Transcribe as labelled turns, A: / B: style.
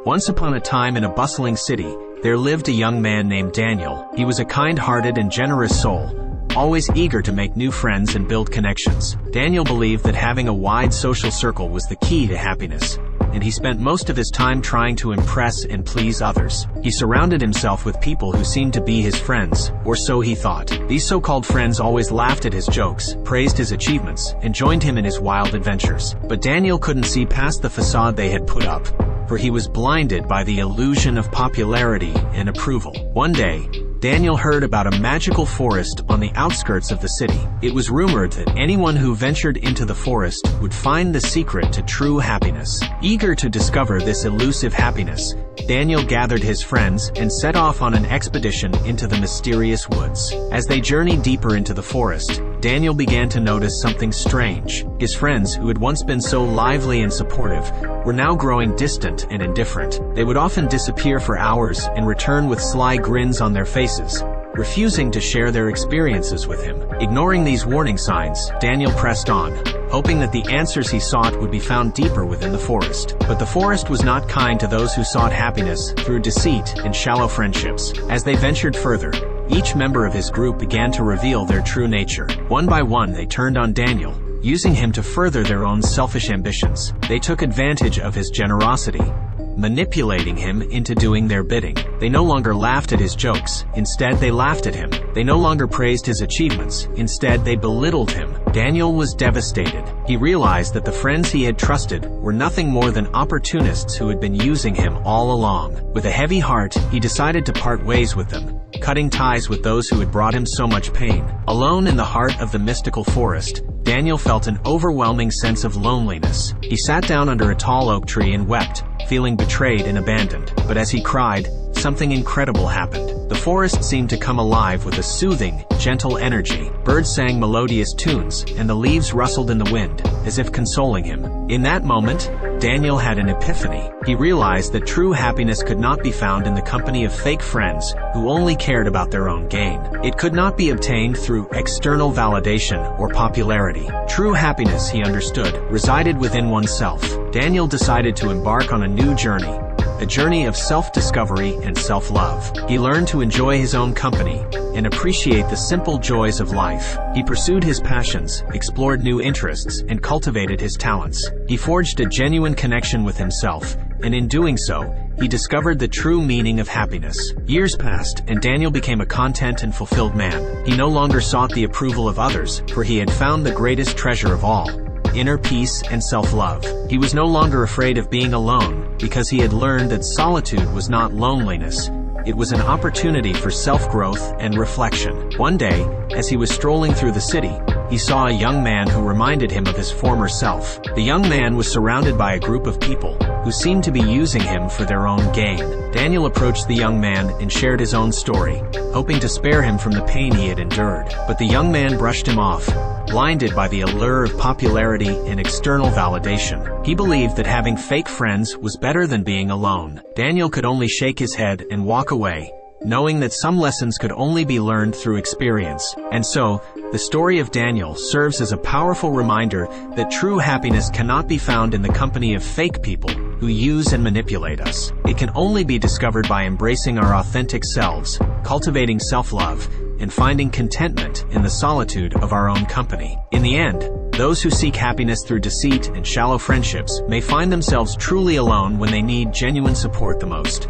A: Once upon a time in a bustling city, there lived a young man named Daniel. He was a kind-hearted and generous soul, always eager to make new friends and build connections. Daniel believed that having a wide social circle was the key to happiness, and he spent most of his time trying to impress and please others. He surrounded himself with people who seemed to be his friends, or so he thought. These so-called friends always laughed at his jokes, praised his achievements, and joined him in his wild adventures. But Daniel couldn't see past the facade they had put up, for he was blinded by the illusion of popularity and approval. One day, Daniel heard about a magical forest on the outskirts of the city. It was rumored that anyone who ventured into the forest would find the secret to true happiness. Eager to discover this elusive happiness, Daniel gathered his friends and set off on an expedition into the mysterious woods. As they journeyed deeper into the forest, Daniel began to notice something strange. His friends, who had once been so lively and supportive, were now growing distant and indifferent. They would often disappear for hours and return with sly grins on their faces, refusing to share their experiences with him. Ignoring these warning signs, Daniel pressed on, hoping that the answers he sought would be found deeper within the forest. But the forest was not kind to those who sought happiness through deceit and shallow friendships. As they ventured further, each member of his group began to reveal their true nature. One by one, they turned on Daniel, using him to further their own selfish ambitions. They took advantage of his generosity, manipulating him into doing their bidding. They no longer laughed at his jokes. Instead, they laughed at him. They no longer praised his achievements. Instead, they belittled him. Daniel was devastated. He realized that the friends he had trusted were nothing more than opportunists who had been using him all along. With a heavy heart, he decided to part ways with them, cutting ties with those who had brought him so much pain. Alone in the heart of the mystical forest, Daniel felt an overwhelming sense of loneliness. He sat down under a tall oak tree and wept, feeling betrayed and abandoned. But as he cried, something incredible happened. The forest seemed to come alive with a soothing, gentle energy. Birds sang melodious tunes, and the leaves rustled in the wind, as if consoling him. In that moment, Daniel had an epiphany. He realized that true happiness could not be found in the company of fake friends who only cared about their own gain. It could not be obtained through external validation or popularity. True happiness, he understood, resided within oneself. Daniel decided to embark on a new journey, a journey of self-discovery and self-love. He learned to enjoy his own company and appreciate the simple joys of life. He pursued his passions, explored new interests, and cultivated his talents. He forged a genuine connection with himself, and in doing so, he discovered the true meaning of happiness. Years passed, and Daniel became a content and fulfilled man. He no longer sought the approval of others, for he had found the greatest treasure of all: inner peace and self-love. He was no longer afraid of being alone, because he had learned that solitude was not loneliness. It was an opportunity for self-growth and reflection. One day, as he was strolling through the city, he saw a young man who reminded him of his former self. The young man was surrounded by a group of people who seemed to be using him for their own gain. Daniel approached the young man and shared his own story, hoping to spare him from the pain he had endured. But the young man brushed him off, blinded by the allure of popularity and external validation. He believed that having fake friends was better than being alone. Daniel could only shake his head and walk away, knowing that some lessons could only be learned through experience. And so, the story of Daniel serves as a powerful reminder that true happiness cannot be found in the company of fake people who use and manipulate us. It can only be discovered by embracing our authentic selves, cultivating self-love, and finding contentment in the solitude of our own company. In the end, those who seek happiness through deceit and shallow friendships may find themselves truly alone when they need genuine support the most.